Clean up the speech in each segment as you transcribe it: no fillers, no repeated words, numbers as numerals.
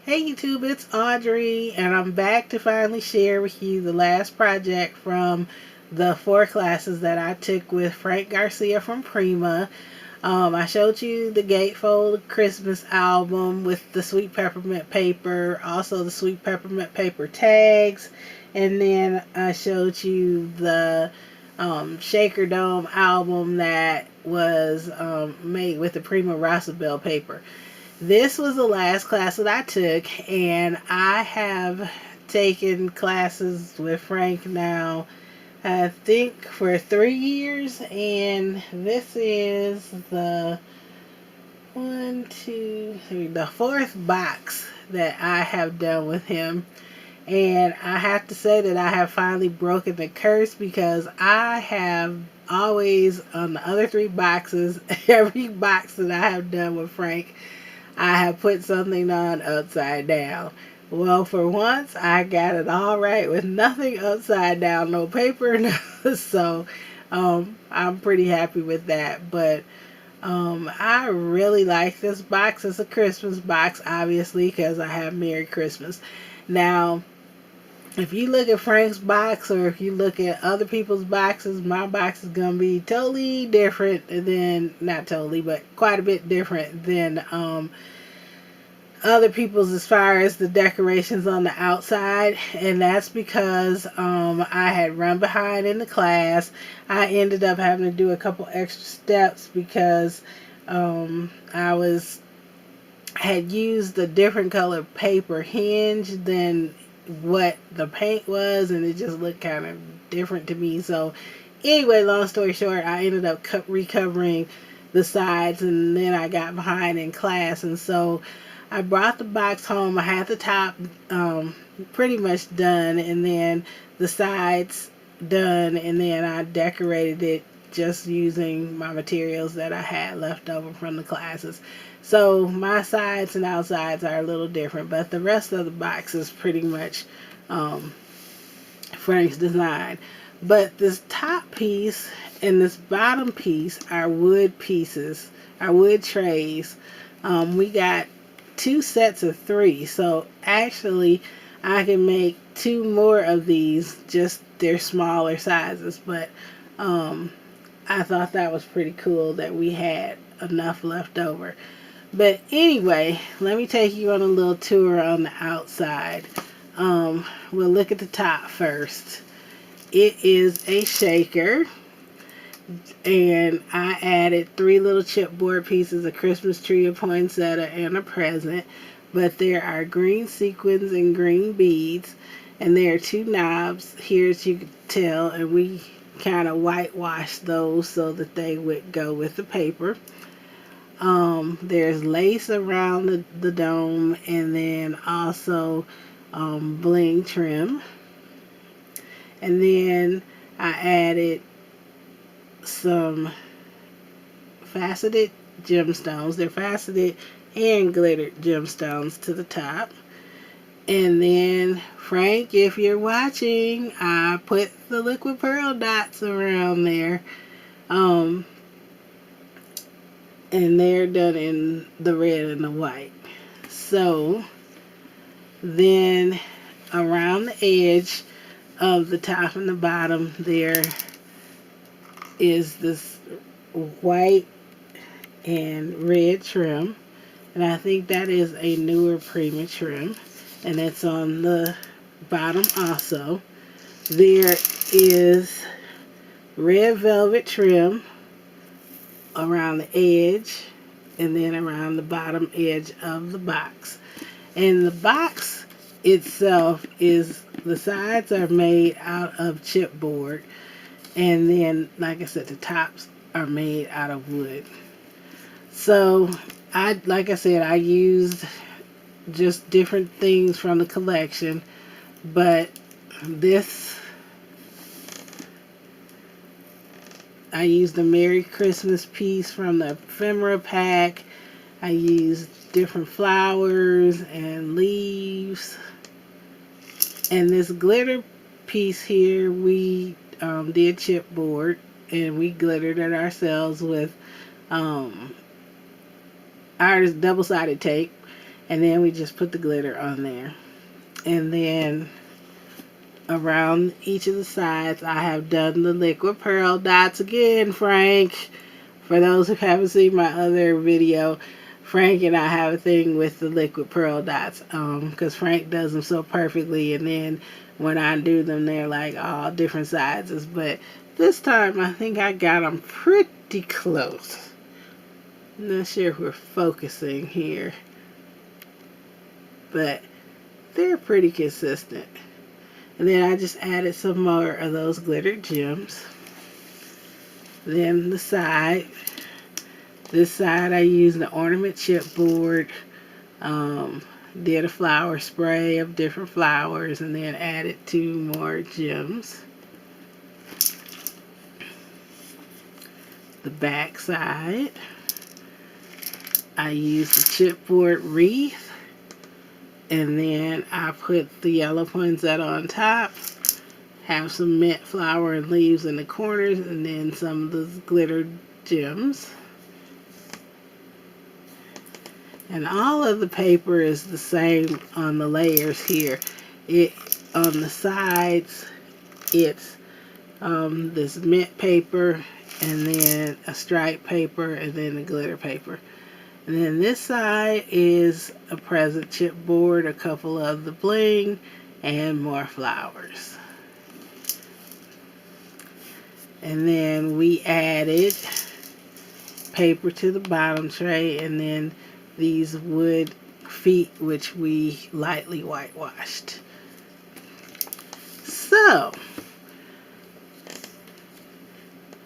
Hey YouTube, it's Audrey, and I'm back to finally share with you the last project from the 4 classes that I took with Frank Garcia from Prima. I showed you the gatefold Christmas album with the sweet peppermint paper, also the sweet peppermint paper tags, and then I showed you the Shaker Dome album that was made with the Prima Bell paper. This was the last class that I took, and I have taken classes with Frank now, I think, for 3 years, and this is the the fourth box that I have done with him. And I have to say that I have finally broken the curse because I have always, on the other 3 boxes, every box that I have done with Frank, I have put something on upside down. Well, for once, I got it all right with nothing upside down, no paper, so I'm pretty happy with that. But I really like this box. It's a Christmas box, obviously, because I have Merry Christmas. Now, if you look at Frank's box or if you look at other people's boxes, my box is going to be totally different than, not totally, but quite a bit different than other people's as far as the decorations on the outside. And that's because I had run behind in the class. I ended up having to do a couple extra steps because had used a different color paper hinge than what the paint was, and it just looked kind of different to me. So anyway, long story short, I ended up recovering the sides, and then I got behind in class, and so I brought the box home. I had the top pretty much done, and then the sides done, and then I decorated it just using my materials that I had left over from the classes. So my sides and outsides are a little different, but the rest of the box is pretty much Frank's design. But this top piece and this bottom piece are wood pieces, are wood trays. We got 2 sets of 3, so actually I can make 2 more of these, just they're smaller sizes. But I thought that was pretty cool that we had enough left over. But anyway, let me take you on a little tour on the outside. We'll look at the top first. It is a shaker, and I added 3 little chipboard pieces, a Christmas tree, a poinsettia, and a present. But there are green sequins and green beads, and there are 2 knobs here, as you can tell, and we kind of whitewashed those so that they would go with the paper. There's lace around the dome, and then also bling trim. And then I added some faceted gemstones. They're faceted and glittered gemstones to the top. And then, Frank, if you're watching, I put the liquid pearl dots around there. And they're done in the red and the white. So then around the edge of the top and the bottom there is this white and red trim, and I think that is a newer Prima trim, and it's on the bottom also. There is red velvet trim around the edge, and then around the bottom edge of the box. And the box itself is, the sides are made out of chipboard, and then, like I said, the tops are made out of wood. So like I said, I used just different things from the collection, but this, I used the Merry Christmas piece from the ephemera pack. I used different flowers and leaves. And this glitter piece here, we did chipboard, and we glittered it ours double-sided tape. And then we just put the glitter on there. And then around each of the sides, I have done the liquid pearl dots again, Frank. For those who haven't seen my other video, Frank and I have a thing with the liquid pearl dots, because Frank does them so perfectly, and then when I do them, they're like all different sizes. But this time, I think I got them pretty close. I'm not sure if we're focusing here, but they're pretty consistent. And then I just added some more of those glitter gems. Then the side. This side I used the ornament chipboard. Did a flower spray of different flowers and then added 2 more gems. The back side, I used the chipboard wreath, and then I put the yellow poinsettia on top, have some mint flower and leaves in the corners, and then some of those glitter gems. And all of the paper is the same on the layers here. On the sides, it's this mint paper, and then a stripe paper, and then a glitter paper. And then this side is a present chipboard, a couple of the bling, and more flowers. And then we added paper to the bottom tray, and then these wood feet, which we lightly whitewashed. So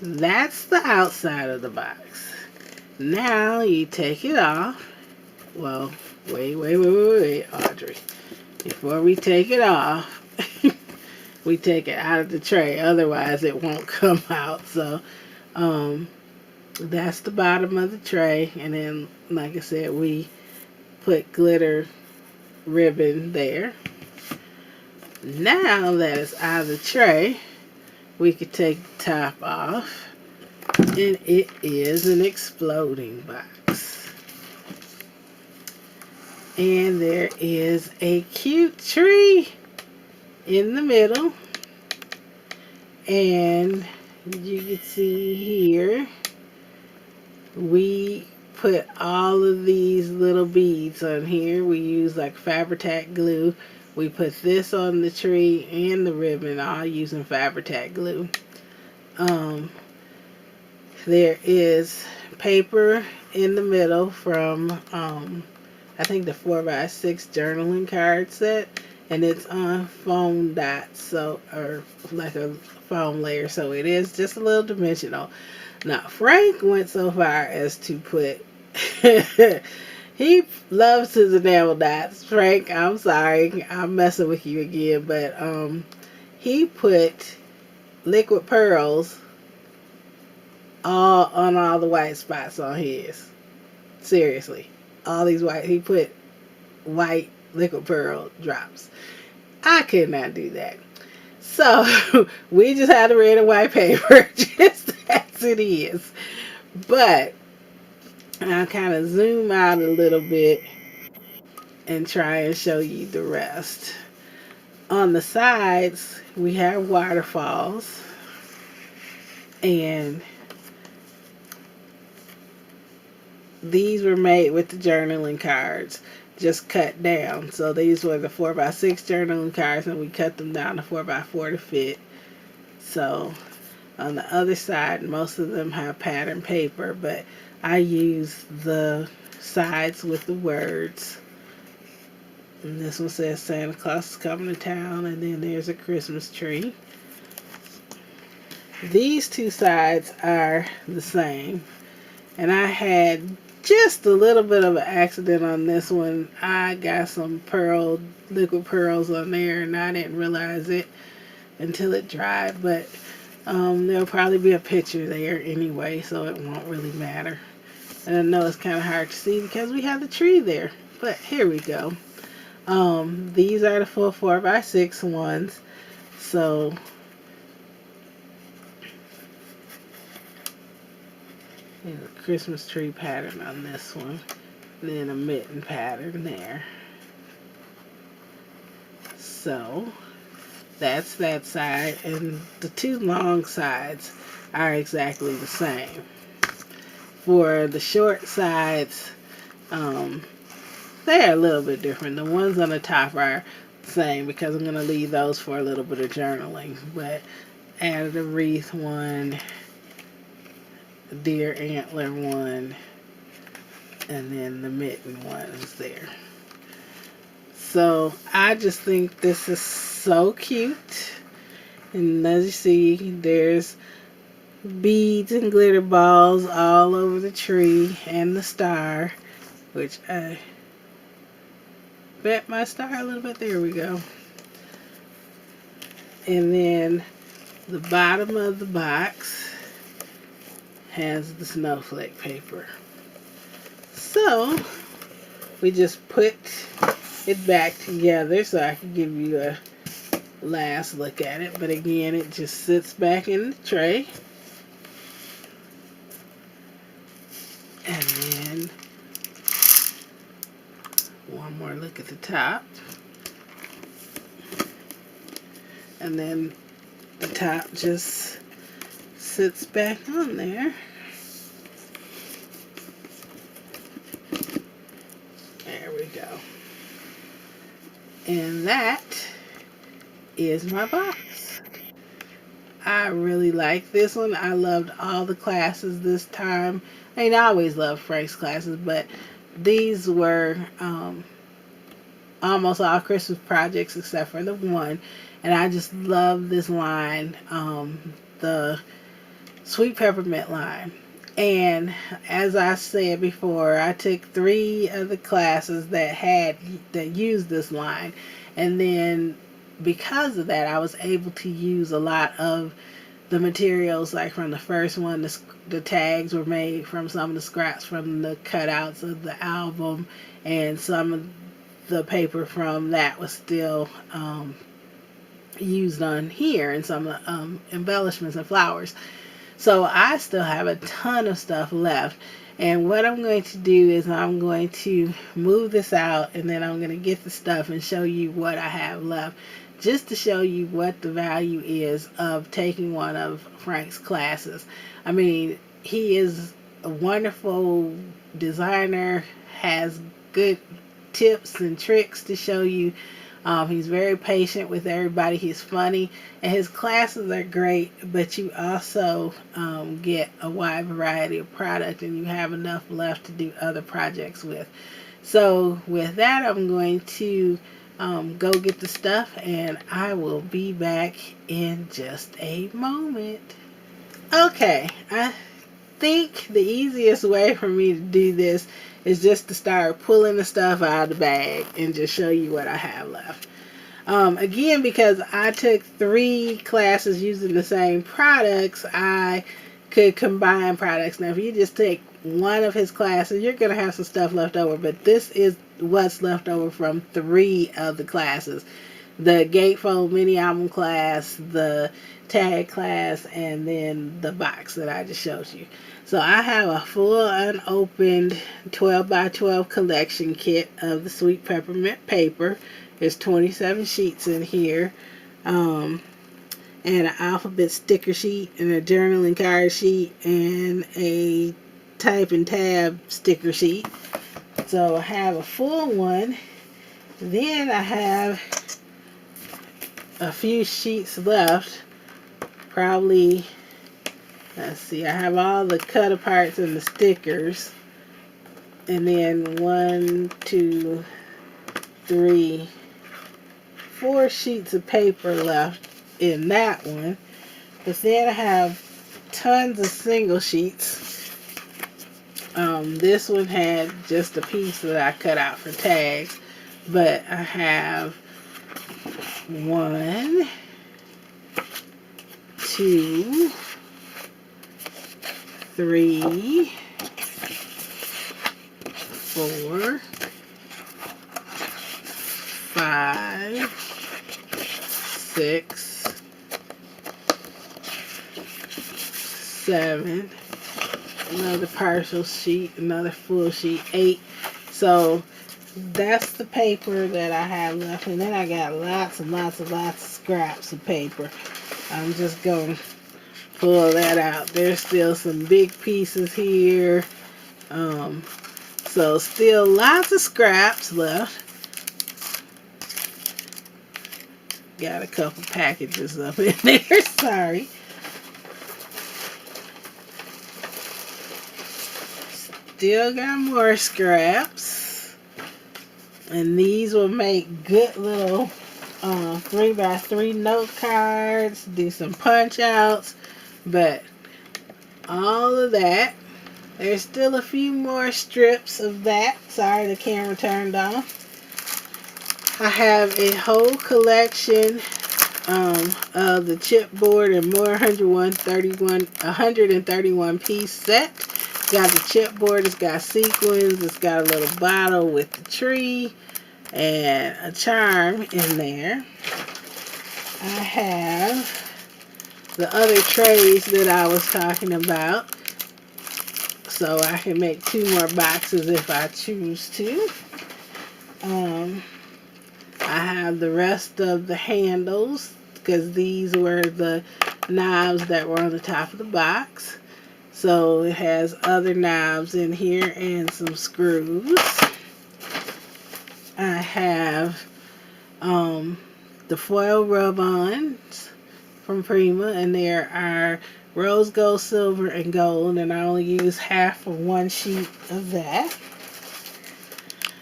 that's the outside of the box. Now you take it off. Well, wait, Audrey. Before we take it off, we take it out of the tray. Otherwise, it won't come out. So, that's the bottom of the tray. And then, like I said, we put glitter ribbon there. Now that it's out of the tray, we could take the top off. And it is an exploding box. And there is a cute tree in the middle. And you can see here, we put all of these little beads on here. We use like Fabri-Tac glue. We put this on the tree and the ribbon, all using Fabri-Tac glue. There is paper in the middle from, I think the 4x6 journaling card set. And it's on foam dots, so, or like a foam layer, so it is just a little dimensional. Now, Frank went so far as to put, he loves his enamel dots. Frank, I'm sorry, I'm messing with you again, but he put liquid pearls all on all the white spots on his. Seriously, all these white, he put white liquid pearl drops. I could not do that. So we just had the red and white paper just as it is. But I'll kind of zoom out a little bit and try and show you the rest. On the sides, we have waterfalls. And these were made with the journaling cards, just cut down. So these were the 4x6 journaling cards, and we cut them down to 4x4 to fit. So on the other side, most of them have pattern paper, but I use the sides with the words. And this one says Santa Claus is coming to town, and then there's a Christmas tree. These two sides are the same, and I had just a little bit of an accident on this one. I got some liquid pearls on there, and I didn't realize it until it dried, but there'll probably be a picture there anyway, so it won't really matter. And I know it's kind of hard to see because we have the tree there, but here we go. These are the full 4x6 ones, so there's a Christmas tree pattern on this one. and then a mitten pattern there. So that's that side, and the two long sides are exactly the same. For the short sides, they're a little bit different. The ones on the top are the same because I'm going to leave those for a little bit of journaling. But added a wreath one, a deer antler one, and then the mitten one is there. So I just think this is so cute. And as you see, there's beads and glitter balls all over the tree and the star, which I bent my star a little bit. There we go. And then the bottom of the box has the snowflake paper. So we just put it back together so I can give you a last look at it. But again, it just sits back in the tray. And then one more look at the top. And then the top just sits back on there. There we go. And that is my box. I really like this one. I loved all the classes this time. I mean, I always love Frank's classes, but these were almost all Christmas projects except for the one. And I just love this line, the Sweet Peppermint line. And as I said before, I took 3 of the classes that used this line. And then because of that, I was able to use a lot of the materials, like from the first one. The tags were made from some of the scraps from the cutouts of the album, and some of the paper from that was still used on here, and some embellishments and flowers. So I still have a ton of stuff left. And what I'm going to do is I'm going to move this out, and then I'm going to get the stuff and show you what I have left, just to show you what the value is of taking one of Frank's classes. I mean, he is a wonderful designer, has good tips and tricks to show you. He's very patient with everybody. He's funny, and his classes are great, but you also get a wide variety of product, and you have enough left to do other projects with. So with that, I'm going to go get the stuff, and I will be back in just a moment. Okay, I think the easiest way for me to do this is just to start pulling the stuff out of the bag and just show you what I have left. Again, because I took 3 classes using the same products, I could combine products. Now, if you just take one of his classes, you're going to have some stuff left over, but this is what's left over from 3 of the classes. The Gatefold mini album class, the tag class, and then the box that I just showed you. So I have a full unopened 12 by 12 collection kit of the Sweet Peppermint paper. There's 27 sheets in here. And an alphabet sticker sheet, and a journaling card sheet, and a type and tab sticker sheet. So I have a full one. Then I have a few sheets left. Probably, let's see, I have all the cut aparts and the stickers. And then 1, 2, 3, 4 sheets of paper left in that one. But then I have tons of single sheets. This one had just a piece that I cut out for tags, but I have 1, 2, 3, 4, 5, 6, 7, another partial sheet, another full sheet, 8 So that's the paper that I have left. And then I got lots and lots and lots of scraps of paper. I'm just going to pull that out. There's still some big pieces here. So still lots of scraps left. Got a couple packages up in there. Sorry. Still got more scraps. And these will make good little 3x3 note cards. Do some punch outs. But all of that. There's still a few more strips of that. Sorry, the camera turned off. I have a whole collection of the chipboard and more 131 piece set. Got the chipboard, it's got sequins, it's got a little bottle with the tree and a charm in there. I have the other trays that I was talking about, so I can make 2 more boxes if I choose to. I have the rest of the handles because these were the knobs that were on the top of the box. So it has other knobs in here and some screws. I have the foil rub-ons from Prima, and there are rose gold, silver, and gold, and I only use half of one sheet of that.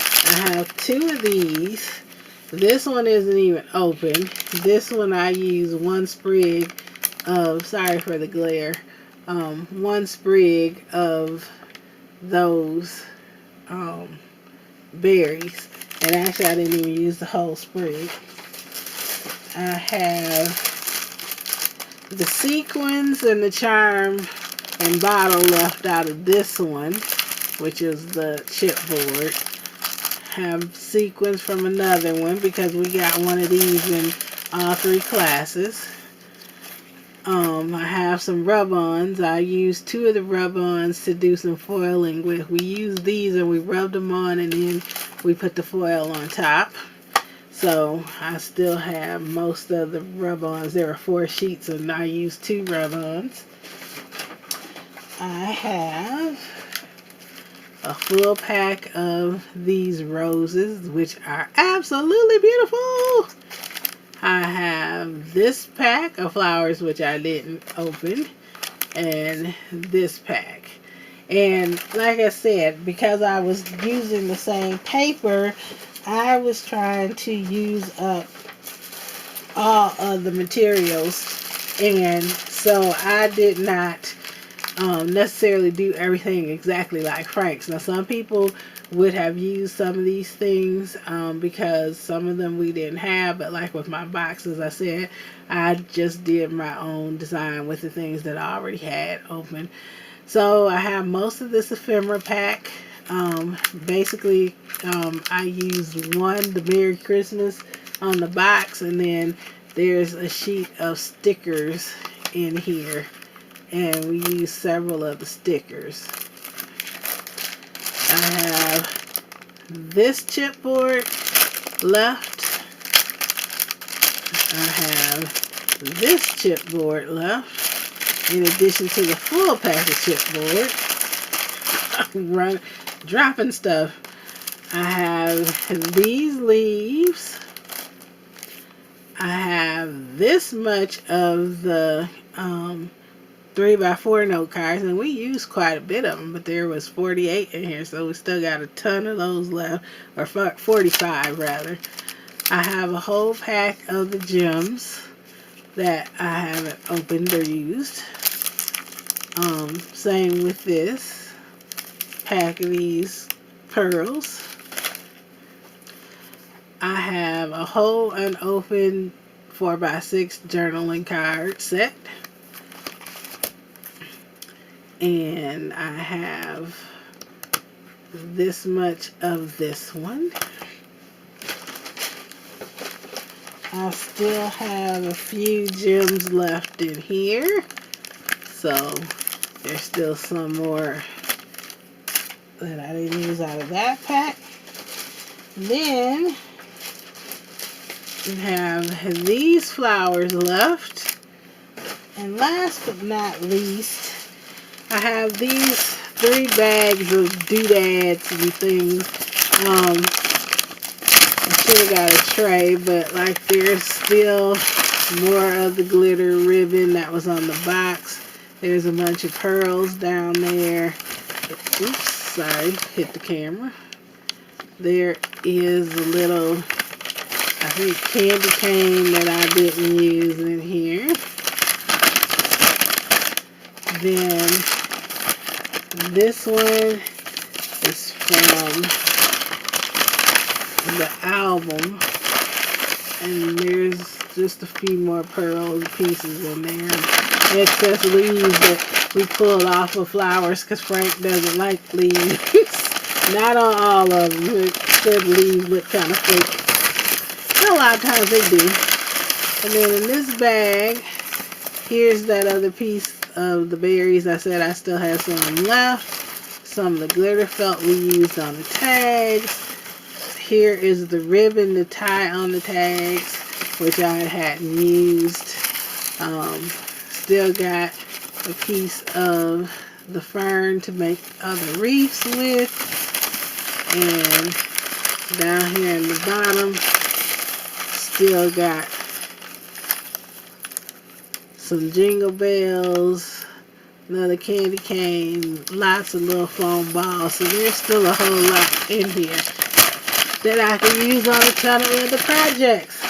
I have 2 of these. This one isn't even open. This one I use 1 sprig of, sorry for the glare, 1 sprig of those berries. And actually I didn't even use the whole sprig. I have the sequins and the charm and bottle left out of this one, which is the chipboard. Have sequins from another one because we got one of these in all 3 classes. I have some rub-ons. I used 2 of the rub-ons to do some foiling with. We used these and we rubbed them on and then we put the foil on top. So I still have most of the rub-ons. There are 4 sheets and I used 2 rub-ons. I have a full pack of these roses, which are absolutely beautiful. I have this pack of flowers, which I didn't open, and this pack. And like I said, because I was using the same paper, I was trying to use up all of the materials, and so I did not necessarily do everything exactly like Frank's. Now some people would have used some of these things because some of them we didn't have, but like with my boxes, I said I just did my own design with the things that I already had open. So I have most of this ephemera pack. Basically I used one, the Merry Christmas, on the box, and then there's a sheet of stickers in here, and we use several of the stickers. I have this chipboard left. I have this chipboard left, in addition to the full pack of chipboard. Dropping stuff. I have these leaves. I have this much of the 3x4 note cards, and we used quite a bit of them, but there was 48 in here, so we still got a ton of those left, or 45 rather. I have a whole pack of the gems that I haven't opened or used. Same with this pack of these pearls. I have a whole unopened 4x6 journaling card set. And I have this much of this one. I still have a few gems left in here. So there's still some more that I didn't use out of that pack. Then we have these flowers left. And last but not least, I have these 3 bags of doodads and things. I should have got a tray, but like there's still more of the glitter ribbon that was on the box. There's a bunch of pearls down there. Oops, sorry, hit the camera. There is a little, I think, candy cane that I didn't use in here. Then this one is from the album, and there's just a few more pearl pieces in there. Excess leaves that we pulled off of flowers because Frank doesn't like leaves. Not on all of them. It said leaves look kind of fake. But a lot of times they do. And then in this bag, here's that other piece of the berries. I said I still have some left. Some of the glitter felt we used on the tags. Here is the ribbon to tie on the tags, which I hadn't used. Still got a piece of the fern to make other wreaths with. And down here in the bottom, still got some jingle bells, another candy cane, lots of little foam balls. So there's still a whole lot in here that I can use on a ton of other projects.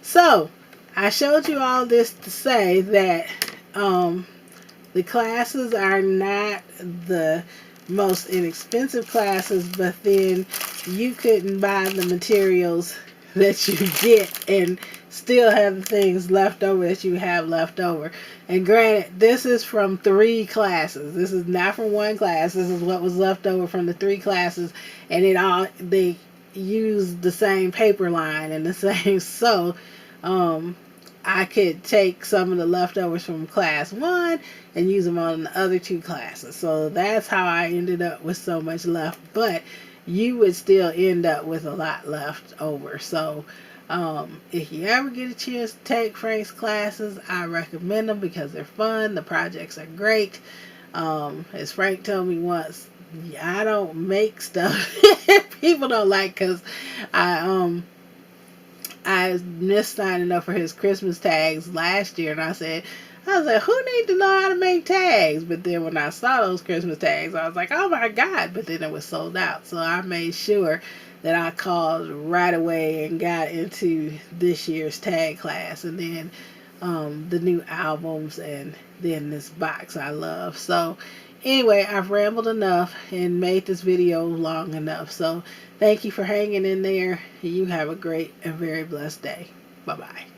So I showed you all this to say that the classes are not the most inexpensive classes, but then you couldn't buy the materials that you get and still have the things left over that you have left over. And granted, this is from 3 classes. This is not from 1 class. This is what was left over from the 3 classes, and they used the same paper line and the same. So I could take some of the leftovers from class 1 and use them on the other 2 classes. So that's how I ended up with so much left. But you would still end up with a lot left over. So if you ever get a chance to take Frank's classes, I recommend them because they're fun. The projects are great. As Frank told me once, I don't make stuff people don't like, because I missed signing up for his Christmas tags last year, and I was like, who needs to know how to make tags? But then when I saw those Christmas tags, I was like, oh my God, but then it was sold out. So I made sure that I called right away and got into this year's tag class, and then the new albums, and then this box I love. So anyway, I've rambled enough and made this video long enough. So thank you for hanging in there. You have a great and very blessed day. Bye-bye.